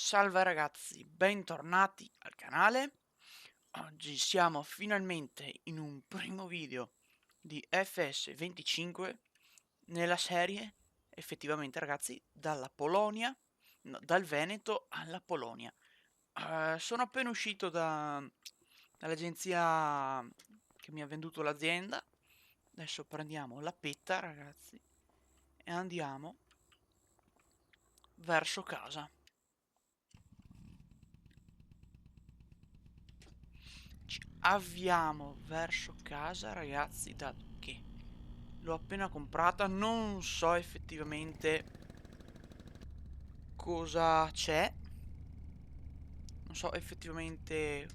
Salve ragazzi, bentornati al canale. Oggi siamo finalmente in un primo video di FS25 nella serie, effettivamente ragazzi, dalla Polonia, no, dal Veneto alla Polonia. Sono appena uscito dall'agenzia che mi ha venduto l'azienda. Adesso prendiamo la petta ragazzi e andiamo verso casa. Ci avviamo verso casa ragazzi, dato che l'ho appena comprata, non so effettivamente cosa c'è, non so effettivamente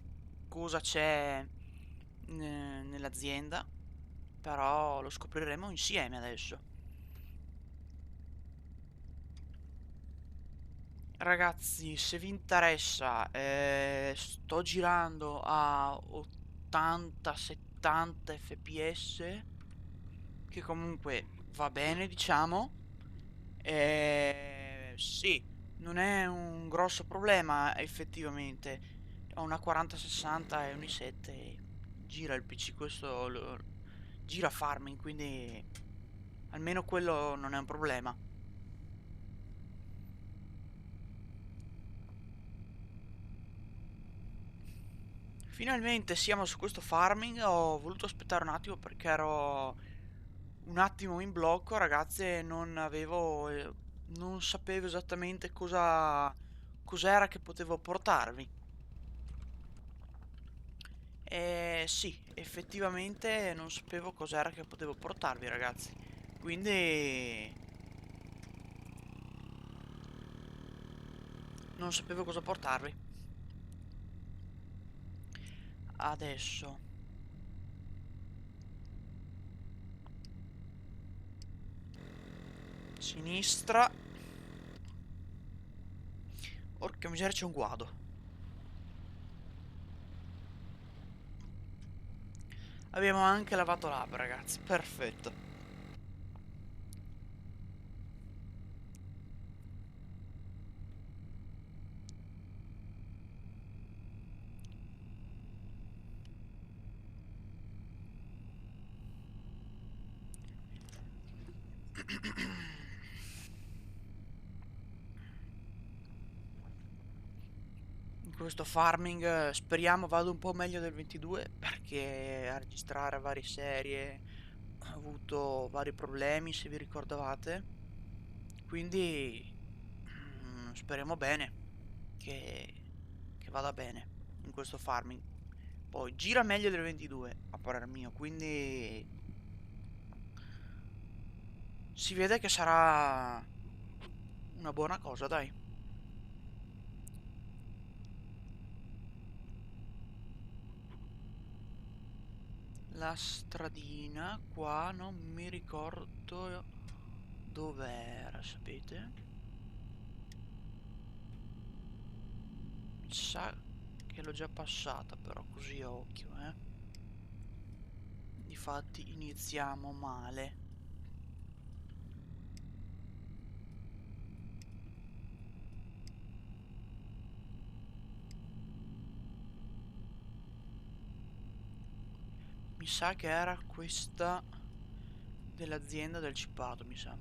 cosa c'è nell'azienda, però lo scopriremo insieme adesso. Ragazzi, se vi interessa, sto girando a 80-70 fps, che comunque va bene, diciamo. Sì, non è un grosso problema, effettivamente. Ho una 4060 e un i7, gira il PC, gira Farming, quindi almeno quello non è un problema. Finalmente siamo su questo farming. Ho voluto aspettare un attimo perché ero un attimo in blocco, ragazzi, e non sapevo esattamente cos'era che potevo portarvi. Sì, effettivamente non sapevo cos'era che potevo portarvi, ragazzi. Quindi non sapevo cosa portarvi. Adesso sinistra. Porca miseria, c'è un guado. Abbiamo anche lavato labbra, ragazzi. Perfetto. In questo farming speriamo vada un po' meglio del 22, perché a registrare varie serie ho avuto vari problemi, se vi ricordavate. Quindi speriamo bene che, che vada bene in questo farming. Poi gira meglio del 22 a parer mio, quindi si vede che sarà una buona cosa, dai. La stradina qua non mi ricordo dov'era, sapete? Mi sa che l'ho già passata, però così a occhio, eh. Difatti iniziamo male. Mi sa che era questa dell'azienda del cippato, mi sa.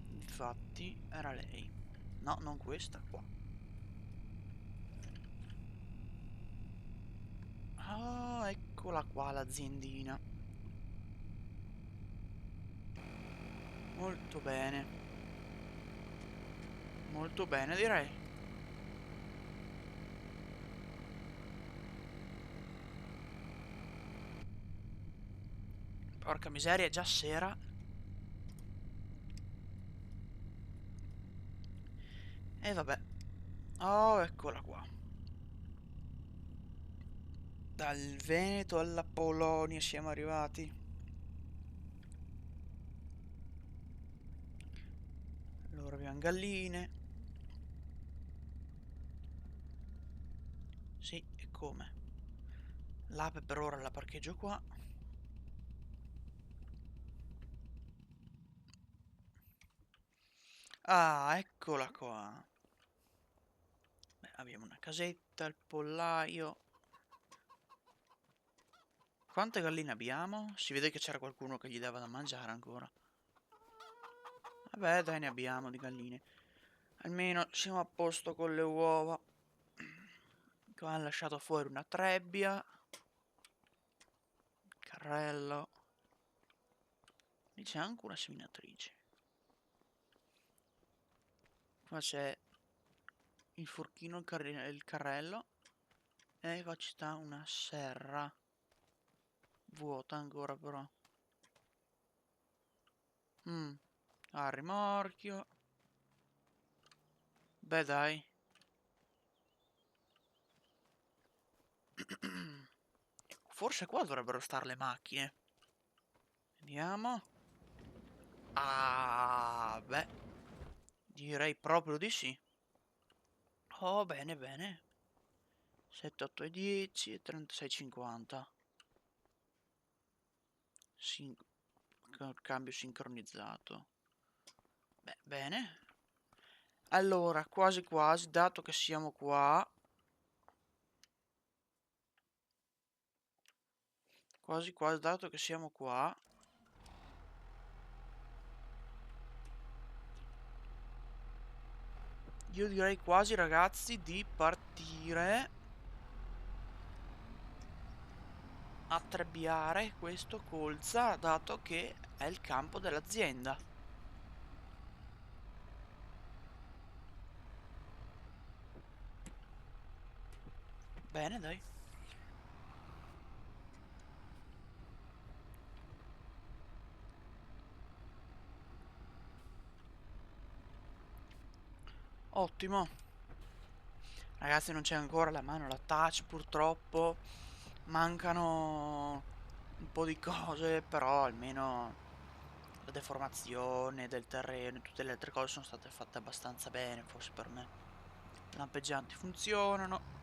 Infatti era lei. No, non questa, qua. Ah, eccola qua l'aziendina. Molto bene. Molto bene, direi. Porca miseria, è già sera. E vabbè. Oh, eccola qua. Dal Veneto alla Polonia siamo arrivati. Allora abbiamo galline. Sì, e come? L'ape per ora la parcheggio qua. Ah, eccola qua. Beh, abbiamo una casetta, il pollaio. Quante galline abbiamo? Si vede che c'era qualcuno che gli dava da mangiare ancora. Vabbè, dai, ne abbiamo di galline. Almeno siamo a posto con le uova. Qua hanno lasciato fuori una trebbia. Carrello. Lì c'è anche una seminatrice. Qua c'è il forchino, il carrello. E qua ci sta una serra. Vuota ancora però. A rimorchio. Beh dai. Forse qua dovrebbero stare le macchine. Vediamo. Ah, beh. Direi proprio di sì. Oh, bene, bene. 7, 8 e 10 e 36, 50. Cambio sincronizzato. Beh, bene. Allora, quasi quasi, dato che siamo qua. Quasi quasi, dato che siamo qua. Io direi quasi, ragazzi, di partire a trebbiare questo colza, dato che è il campo dell'azienda. Bene, dai. Ottimo. Ragazzi, non c'è ancora la mano, la touch, purtroppo. Mancano un po' di cose, però almeno la deformazione del terreno e tutte le altre cose sono state fatte abbastanza bene, forse per me. Le lampeggianti funzionano.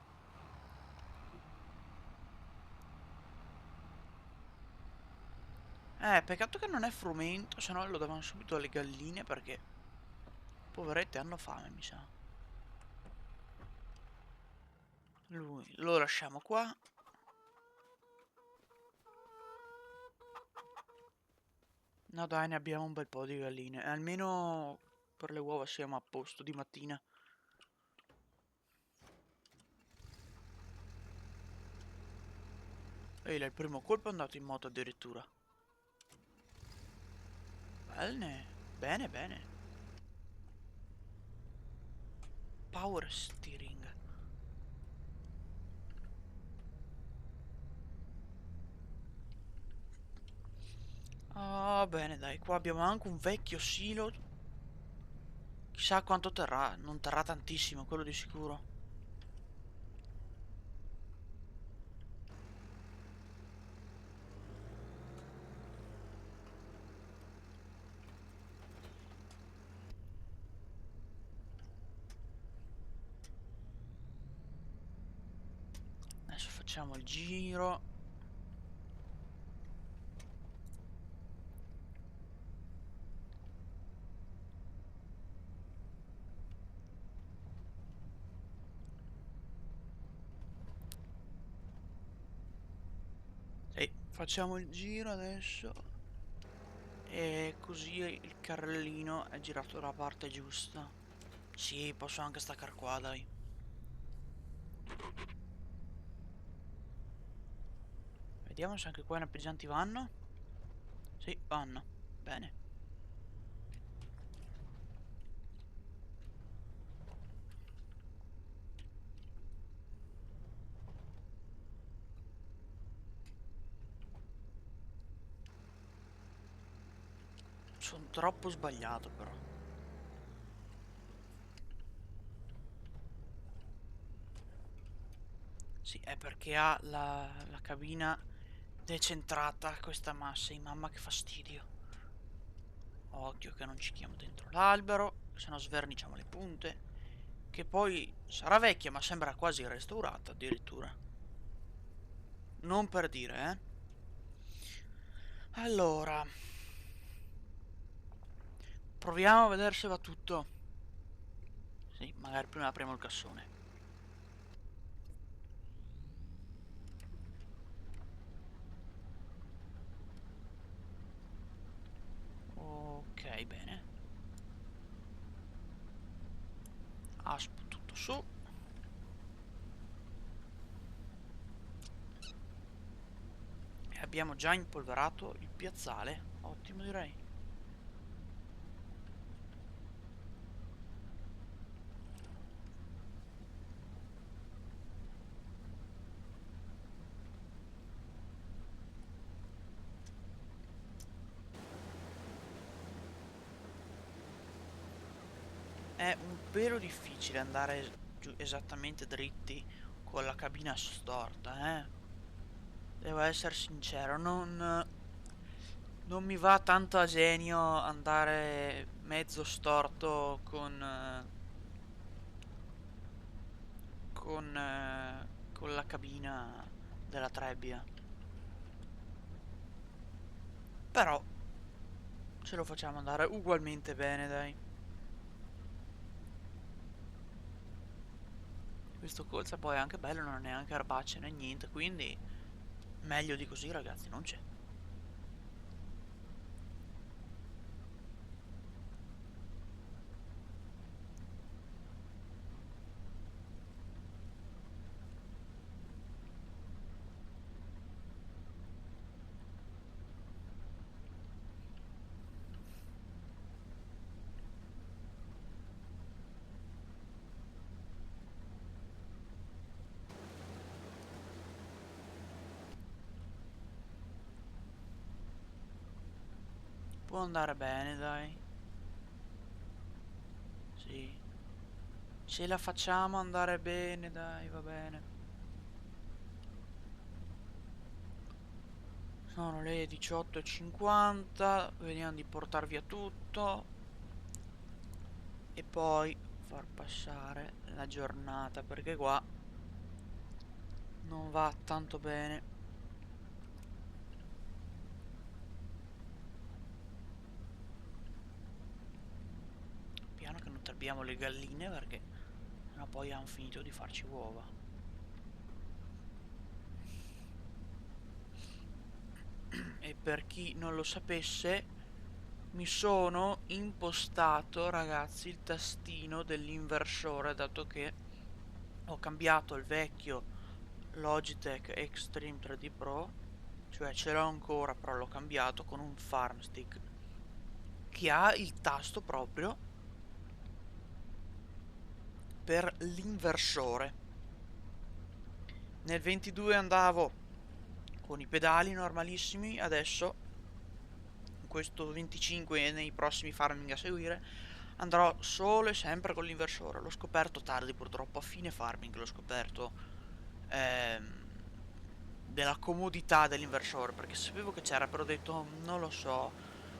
Peccato che non è frumento, se no lo davano subito alle galline perché poverette hanno fame, mi sa. Lui lo lasciamo qua. No dai, ne abbiamo un bel po' di galline. Almeno per le uova siamo a posto di mattina. Ehi, il primo colpo è andato in moto addirittura. Bene, bene, bene. Power steering. Ah, bene, dai, qua abbiamo anche un vecchio silo. Chissà quanto terrà, non terrà tantissimo, quello di sicuro. Adesso facciamo il giro. Sì, facciamo il giro adesso. E così il carrellino è girato dalla parte giusta. Sì, posso anche staccare qua, dai. Vediamo se anche qua i lampeggianti vanno. Sì, vanno. Bene. Sono troppo sbagliato però. Sì, è perché ha la cabina decentrata questa massa. E mamma che fastidio. Occhio che non ci chiamo dentro l'albero, se no sverniciamo le punte. Che poi sarà vecchia ma sembra quasi restaurata addirittura. Non per dire, eh. Allora, proviamo a vedere se va tutto. Sì, magari prima apriamo il cassone. Ok, bene. Asp tutto su. E abbiamo già impolverato il piazzale. Ottimo, direi. È un pelo difficile andare giù esattamente dritti con la cabina storta, eh. Devo essere sincero, non mi va tanto a genio andare mezzo storto con la cabina della trebbia. Però ce lo facciamo andare ugualmente bene, dai. Questo colza poi è anche bello, non è neanche erbaceo né niente, quindi meglio di così, ragazzi, non c'è. Può andare bene, dai. Sì. Ce la facciamo andare bene, dai, va bene. Sono le 18:50, vediamo di portar via tutto e poi far passare la giornata, perché qua non va tanto bene. Piano che non trabbiamo le galline, perché sennò poi hanno finito di farci uova. E per chi non lo sapesse, mi sono impostato, ragazzi, il tastino dell'inversore, dato che ho cambiato il vecchio Logitech Extreme 3D Pro, cioè ce l'ho ancora, però l'ho cambiato con un Farm Stick che ha il tasto proprio per l'inversore. Nel 22 andavo con i pedali normalissimi, adesso in questo 25 e nei prossimi farming a seguire andrò solo e sempre con l'inversore. L'ho scoperto tardi, purtroppo a fine farming l'ho scoperto, ehm, della comodità dell'inversore, perché sapevo che c'era, però ho detto non lo so,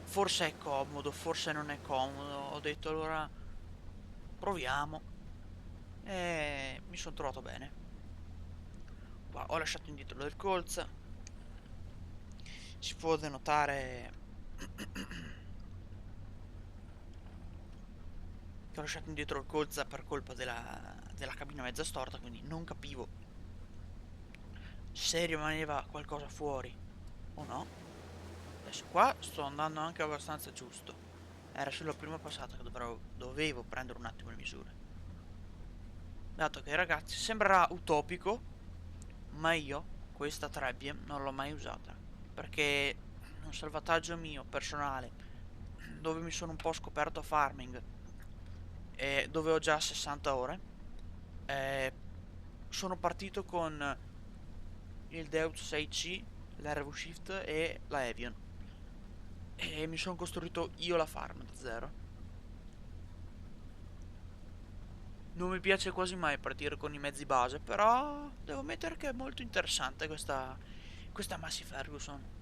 forse è comodo, forse non è comodo. Ho detto allora proviamo e mi sono trovato bene. Qua ho lasciato indietro del colza, si può denotare che ho lasciato indietro il colza per colpa della cabina mezza storta, quindi non capivo se rimaneva qualcosa fuori o no. Adesso qua sto andando anche abbastanza giusto. Era solo la prima passata che dovevo prendere un attimo le misure. Dato che, ragazzi, sembrerà utopico, ma io questa trebbia non l'ho mai usata. Perché un salvataggio mio personale, dove mi sono un po' scoperto a farming e dove ho già 60 ore, sono partito con il Deus 6C, l'RV Shift e la Evian. E mi sono costruito io la farm da zero. Non mi piace quasi mai partire con i mezzi base, però devo ammettere che è molto interessante questa Massey Ferguson.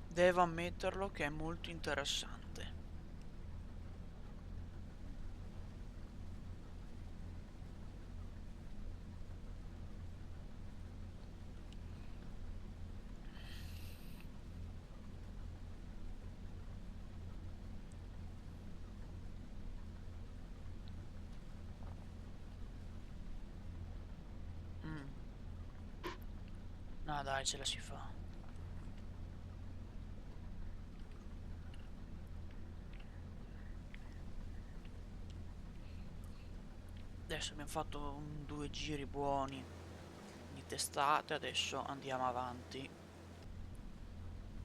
Devo ammetterlo che è molto interessante. Ma dai, ce la si fa. Adesso abbiamo fatto due giri buoni di testate, adesso andiamo avanti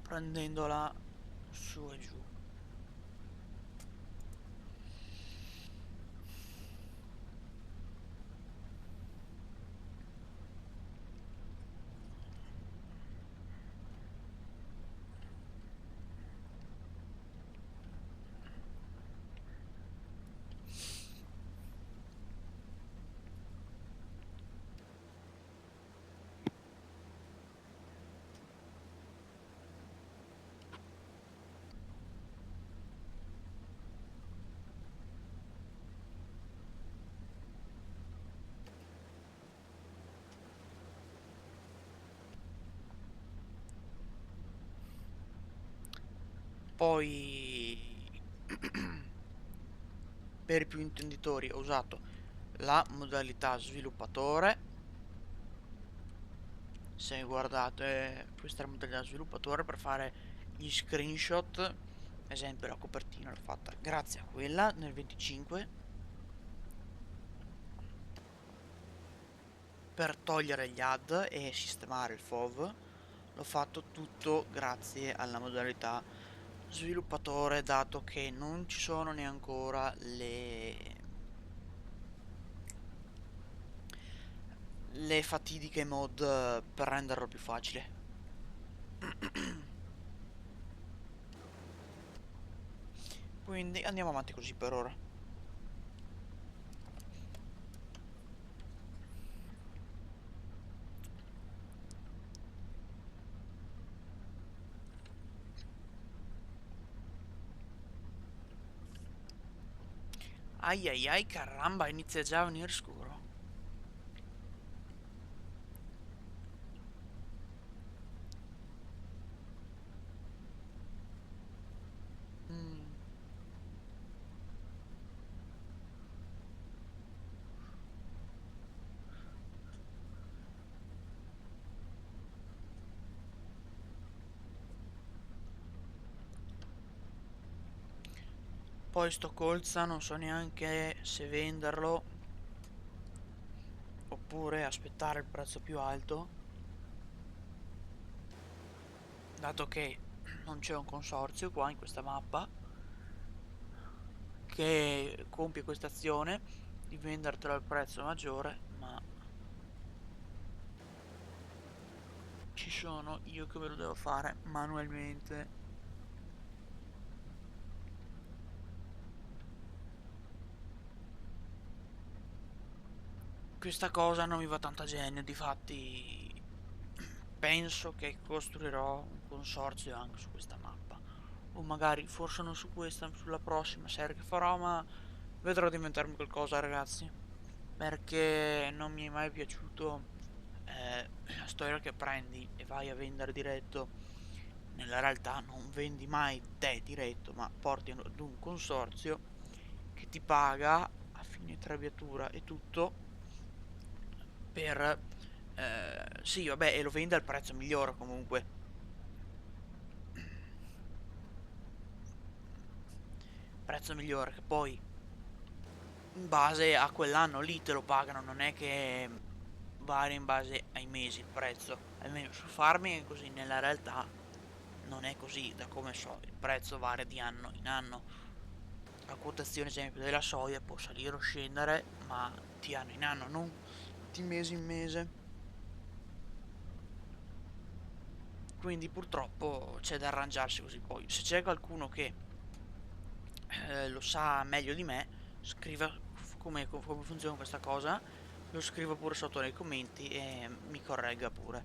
prendendola su e giù. Poi per i più intenditori ho usato la modalità sviluppatore. Se guardate, questa è la modalità sviluppatore per fare gli screenshot. Ad esempio la copertina l'ho fatta grazie a quella nel 25. Per togliere gli ad e sistemare il FOV l'ho fatto tutto grazie alla modalità sviluppatore, dato che non ci sono neanche ancora le fatidiche mod per renderlo più facile. Quindi andiamo avanti così per ora. Ai ai ai, caramba, inizia già a venire scuro. Mm. Poi sto colza non so neanche se venderlo oppure aspettare il prezzo più alto, dato che non c'è un consorzio qua in questa mappa che compie questa azione di vendertelo al prezzo maggiore, ma ci sono io che me lo devo fare manualmente. Questa cosa non mi va tanto a genio, difatti penso che costruirò un consorzio anche su questa mappa. O magari, forse non su questa, sulla prossima serie che farò, ma vedrò di inventarmi qualcosa, ragazzi. Perché non mi è mai piaciuto la storia che prendi e vai a vendere diretto. Nella realtà non vendi mai te diretto, ma porti ad un consorzio che ti paga a fine traviatura e tutto per... sì, vabbè, e lo vende al prezzo migliore comunque. Prezzo migliore che poi in base a quell'anno lì te lo pagano, non è che varia in base ai mesi il prezzo. Almeno su farming è così, nella realtà non è così, da come so, il prezzo varia di anno in anno. La quotazione, ad esempio, della soia può salire o scendere, ma di anno in anno, non di mese in mese. Quindi purtroppo c'è da arrangiarsi così. Poi se c'è qualcuno che lo sa meglio di me, scriva come funziona questa cosa, lo scrivo pure sotto nei commenti e mi corregga pure,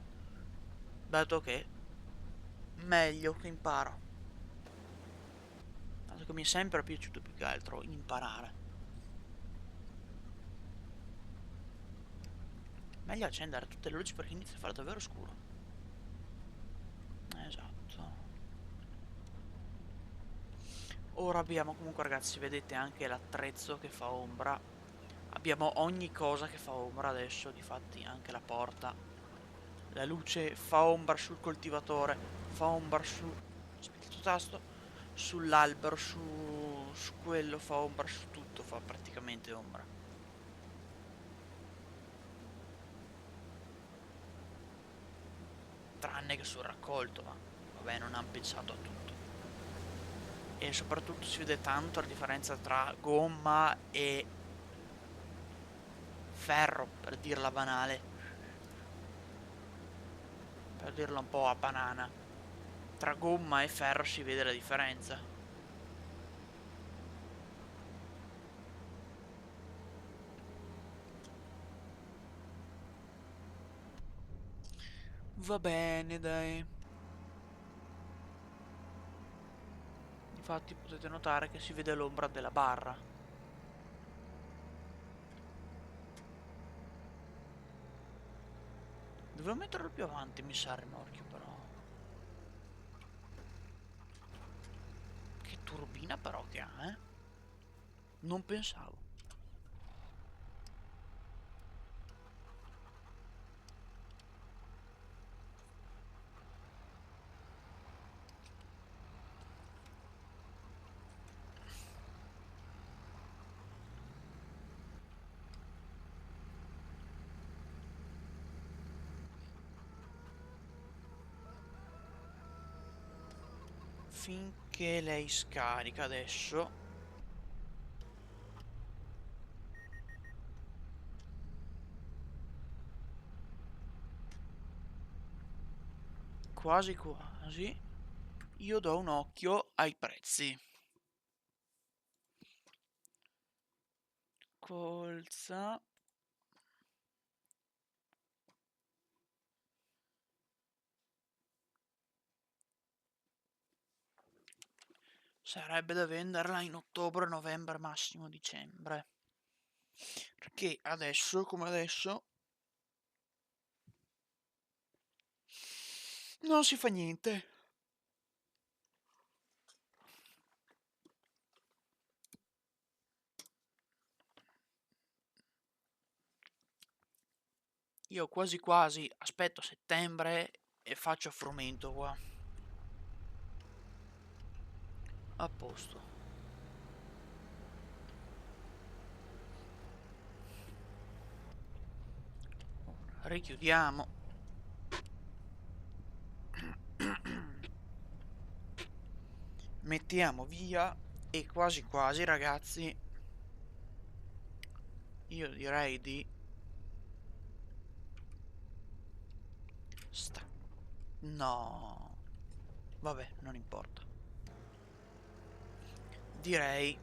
dato che meglio che imparo, dato che mi è sempre piaciuto più che altro imparare. Meglio accendere tutte le luci perché inizia a fare davvero scuro. Esatto. Ora abbiamo comunque, ragazzi, vedete anche l'attrezzo che fa ombra. Abbiamo ogni cosa che fa ombra adesso, difatti anche la porta La luce fa ombra sul coltivatore, fa ombra su... Aspetta, il tuo tasto. Sull'albero, su quello, fa ombra su tutto, fa praticamente ombra. Tranne che sul raccolto, ma vabbè, non hanno pensato a tutto. E soprattutto si vede tanto la differenza tra gomma e ferro, per dirla banale, per dirla un po' a banana. Tra gomma e ferro si vede la differenza. Va bene, dai. Infatti potete notare che si vede l'ombra della barra. Dovevo metterlo più avanti, mi sa, il rimorchio, però. Che turbina però che ha, eh? Non pensavo. Finché lei scarica adesso. Quasi quasi. Io do un occhio ai prezzi. Colza. Sarebbe da venderla in ottobre, novembre, massimo dicembre. Perché adesso, come adesso, non si fa niente. Io quasi quasi aspetto settembre e faccio frumento qua. A posto. Richiudiamo. Mettiamo via e quasi quasi, ragazzi, io direi di... No. Vabbè, non importa. Direi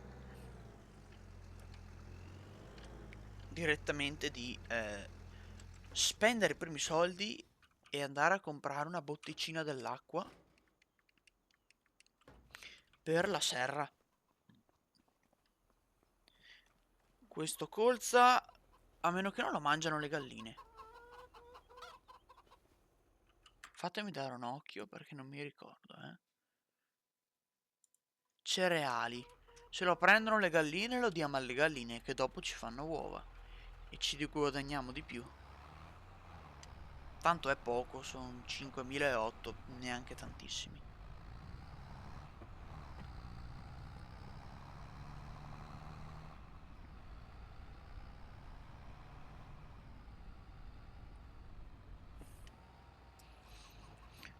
direttamente di spendere i primi soldi e andare a comprare una botticina dell'acqua per la serra. Questo colza, a meno che non lo mangiano le galline. Fatemi dare un occhio perché non mi ricordo, Cereali. Se lo prendono le galline lo diamo alle galline che dopo ci fanno uova. E ci guadagniamo di più. Tanto è poco, sono 5.800, neanche tantissimi.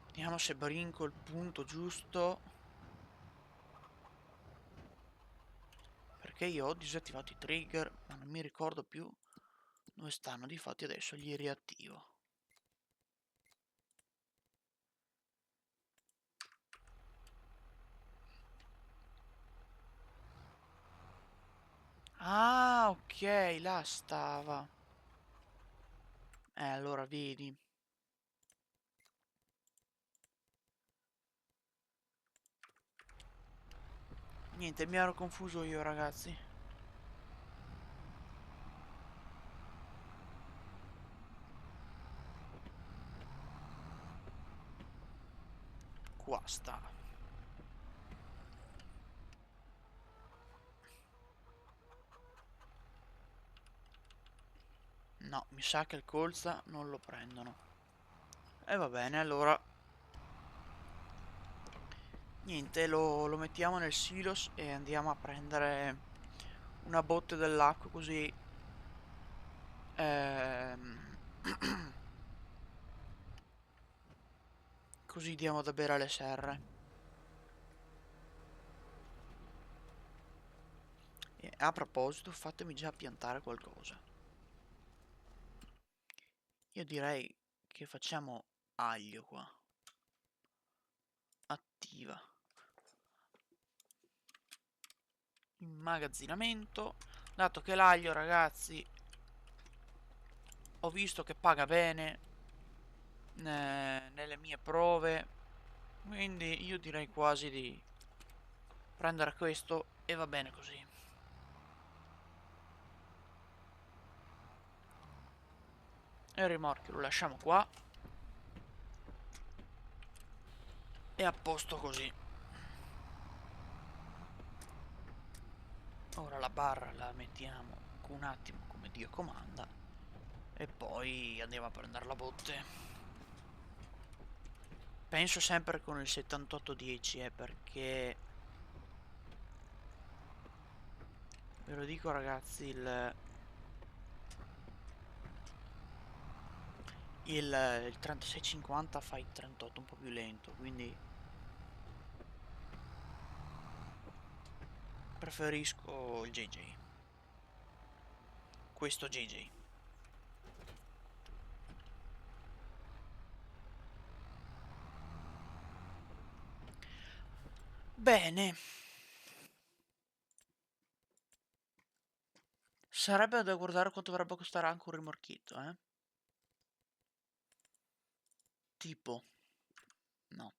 Vediamo se brinco il punto giusto. Perché io ho disattivato i trigger, ma non mi ricordo più dove stanno. Difatti adesso li riattivo. Ah, ok, là stava. Allora vedi. Niente, mi ero confuso io, ragazzi. Qua sta. No, mi sa che il colza non lo prendono. E va bene, allora niente, lo mettiamo nel silos e andiamo a prendere una botte dell'acqua così ehm, così diamo da bere alle serre. E a proposito, fatemi già piantare qualcosa. Io direi che facciamo aglio qua. Attiva. Immagazzinamento. Dato che l'aglio, ragazzi, ho visto che paga bene nelle mie prove. Quindi io direi quasi di prendere questo e va bene così. E il rimorchio lo lasciamo qua. E a posto così. Ora la barra la mettiamo un attimo come Dio comanda. E poi andiamo a prendere la botte. Penso sempre con il 7810, perché ve lo dico ragazzi, il 3650 fa il 38 un po' più lento, quindi preferisco il JJ. Questo JJ. Bene. Sarebbe da guardare quanto dovrebbe costare anche un rimorchietto, eh. Tipo, no.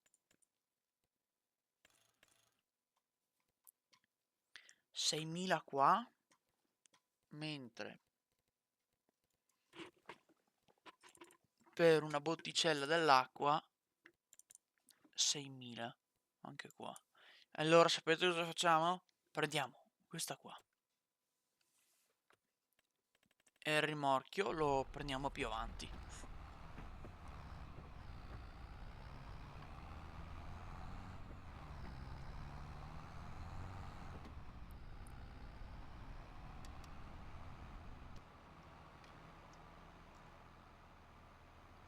6.000 qua, mentre per una botticella dell'acqua 6.000, anche qua. Allora sapete cosa facciamo? Prendiamo questa qua e il rimorchio lo prendiamo più avanti.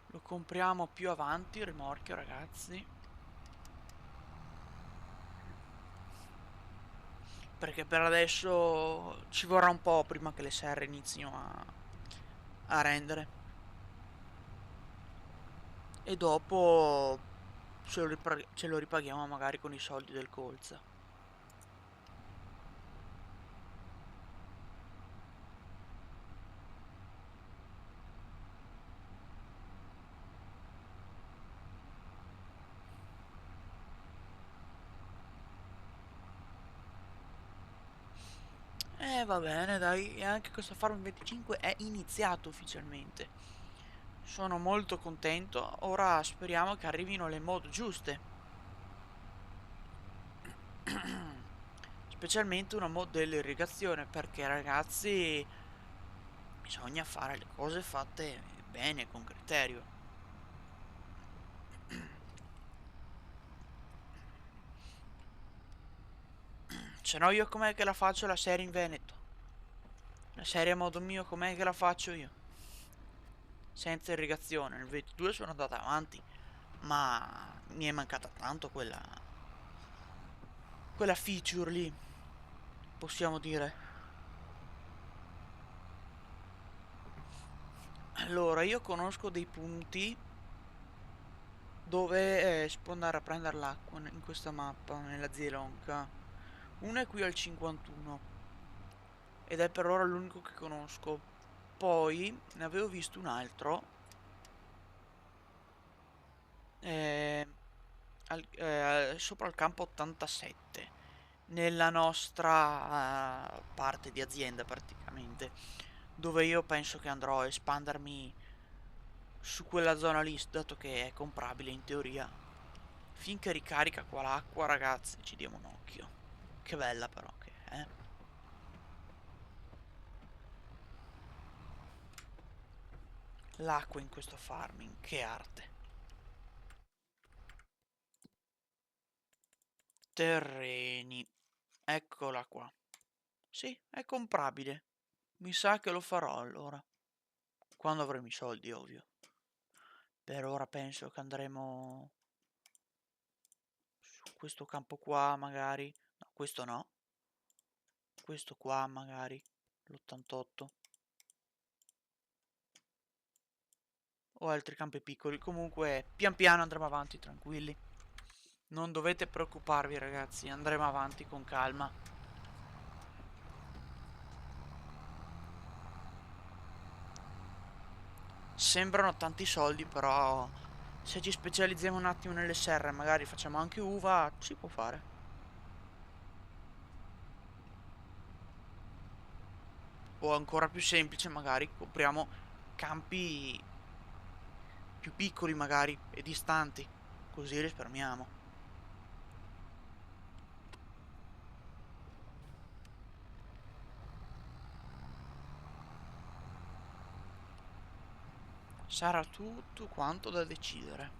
Lo compriamo più avanti il rimorchio, ragazzi, perché per adesso ci vorrà un po' prima che le serre inizino a rendere. E dopo ce lo ripaghiamo magari con i soldi del colza. Va bene, dai, e anche questo Farm 25 è iniziato ufficialmente. Sono molto contento, ora speriamo che arrivino le mod giuste. Specialmente una mod dell'irrigazione, perché ragazzi bisogna fare le cose fatte bene, con criterio. Se no io com'è che la faccio la serie in Veneto? La serie a modo mio com'è che la faccio io? Senza irrigazione. Nel 22 sono andata avanti, ma mi è mancata tanto quella feature lì, possiamo dire. Allora, io conosco dei punti dove si può andare a prendere l'acqua in questa mappa, nella Zielonka. Uno è qui al 51 ed è per ora l'unico che conosco. Poi ne avevo visto un altro eh, sopra il campo 87, nella nostra parte di azienda praticamente, dove io penso che andrò a espandermi su quella zona lì, dato che è comprabile in teoria. Finché ricarica qua l'acqua, ragazzi, ci diamo un occhio. Che bella però che è. L'acqua in questo farming, che arte. Terreni. Eccola qua. Sì, è comprabile. Mi sa che lo farò allora. Quando avremo i soldi, ovvio. Per ora penso che andremo su questo campo qua, magari. No, questo no. Questo qua, magari. L'88. O altri campi piccoli. Comunque, pian piano andremo avanti, tranquilli. Non dovete preoccuparvi, ragazzi. Andremo avanti con calma. Sembrano tanti soldi, però se ci specializziamo un attimo nelle serre, magari facciamo anche uva, si può fare. O ancora più semplice, magari copriamo campi più piccoli, magari, e distanti. Così risparmiamo. Sarà tutto quanto da decidere.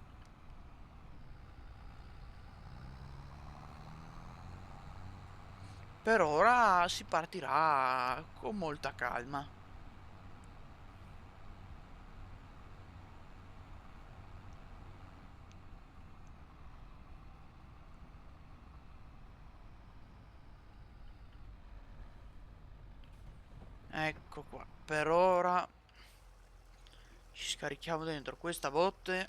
Per ora si partirà con molta calma. Ecco qua. Per ora ci scarichiamo dentro questa botte.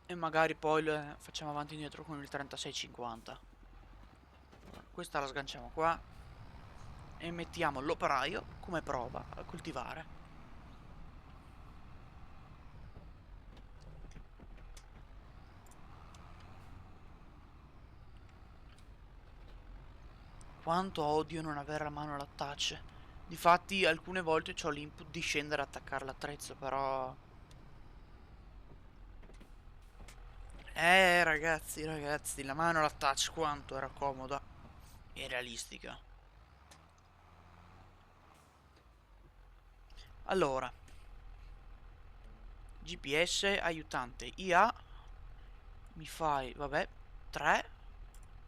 E magari poi facciamo avanti e indietro con il 3650. Questa la sganciamo qua. E mettiamo l'operaio come prova a coltivare. Quanto odio non avere a mano la touch. Difatti alcune volte ho l'input di scendere a attaccare l'attrezzo, però... ragazzi, la mano alla touch quanto era comoda e realistica. Allora, GPS, aiutante, IA, mi fai, vabbè, 3,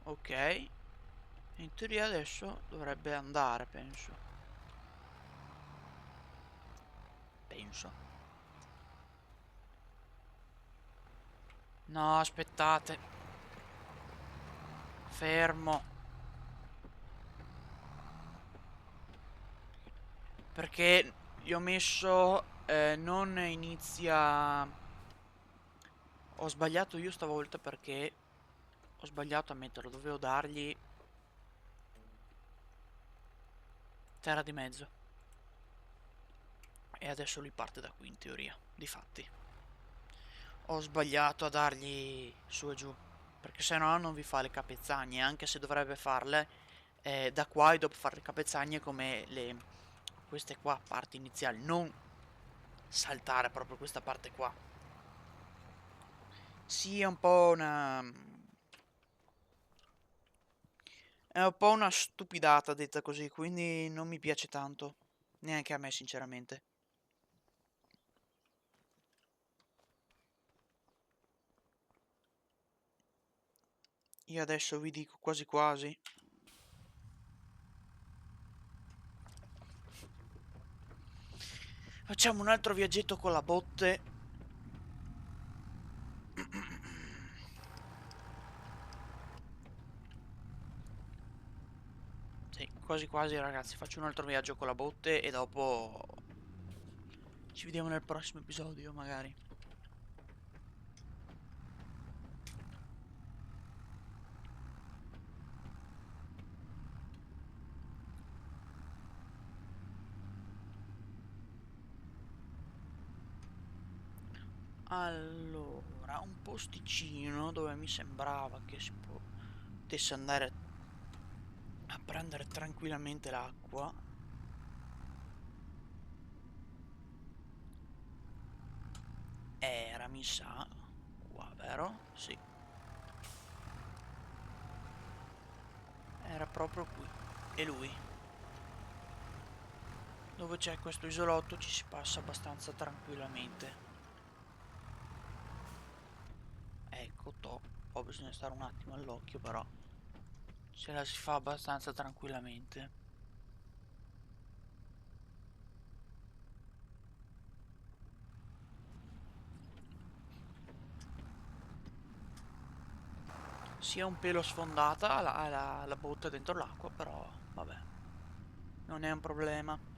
ok. In teoria adesso dovrebbe andare, penso. Penso. No, aspettate. Fermo. Perché gli ho messo non inizia... Ho sbagliato io stavolta perché ho sbagliato a metterlo. Dovevo dargli terra di mezzo. E adesso lui parte da qui in teoria. Difatti. Ho sbagliato a dargli su e giù. Perché se no non vi fa le capezagne. Anche se dovrebbe farle da qua e dopo fare le capezagne come le... Queste qua, parti iniziali. Non saltare proprio questa parte qua. Sì, è un po' una... È un po' una stupidata detta così, quindi non mi piace tanto. Neanche a me, sinceramente. Io adesso vi dico quasi quasi. Facciamo un altro viaggetto con la botte. Sì, quasi quasi ragazzi. Faccio un altro viaggio con la botte e dopo... Ci vediamo nel prossimo episodio, magari. Allora, un posticino dove mi sembrava che si potesse andare a prendere tranquillamente l'acqua. Era, mi sa, qua, vero? Sì, era proprio qui. E lui? dove c'è questo isolotto ci si passa abbastanza tranquillamente. Ecco, poi bisogna stare un attimo all'occhio, però ce la si fa abbastanza tranquillamente. Si è un pelo sfondata la botte dentro l'acqua, però vabbè, non è un problema.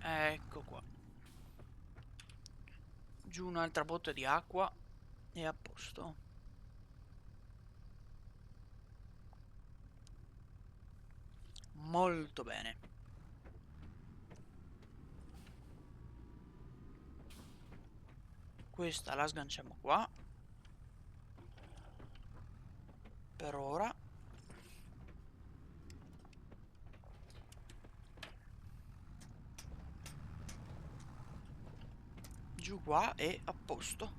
Ecco qua. Giù un'altra botte di acqua e a posto. Molto bene. Questa la sganciamo qua. Per ora. Giù qua e a posto.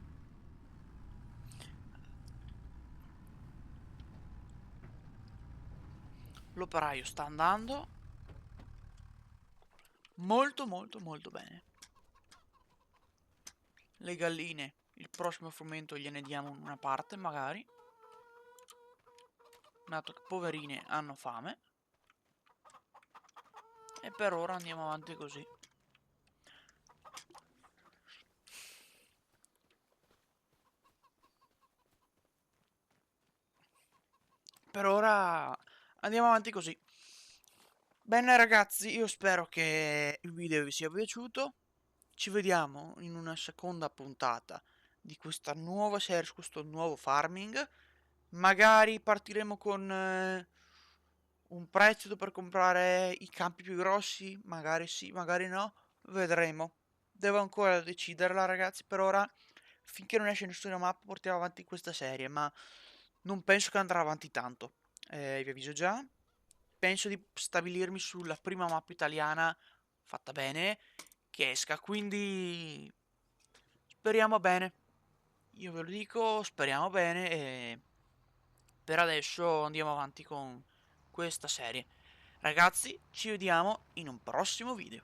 L'operaio sta andando molto molto molto bene. Le galline, il prossimo frumento gliene diamo una parte magari, dato che poverine hanno fame. E per ora andiamo avanti così. Per ora andiamo avanti così. Bene ragazzi, io spero che il video vi sia piaciuto. Ci vediamo in una seconda puntata di questa nuova serie, su questo nuovo farming. Magari partiremo con un prezzo per comprare i campi più grossi. Magari sì, magari no. Vedremo. Devo ancora deciderla ragazzi. Per ora, finché non esce nessuna mappa, portiamo avanti questa serie. Ma non penso che andrà avanti tanto. Vi avviso già. Penso di stabilirmi sulla prima mappa italiana fatta bene che esca, quindi speriamo bene. Io ve lo dico, speriamo bene e per adesso andiamo avanti con questa serie. Ragazzi, ci vediamo in un prossimo video.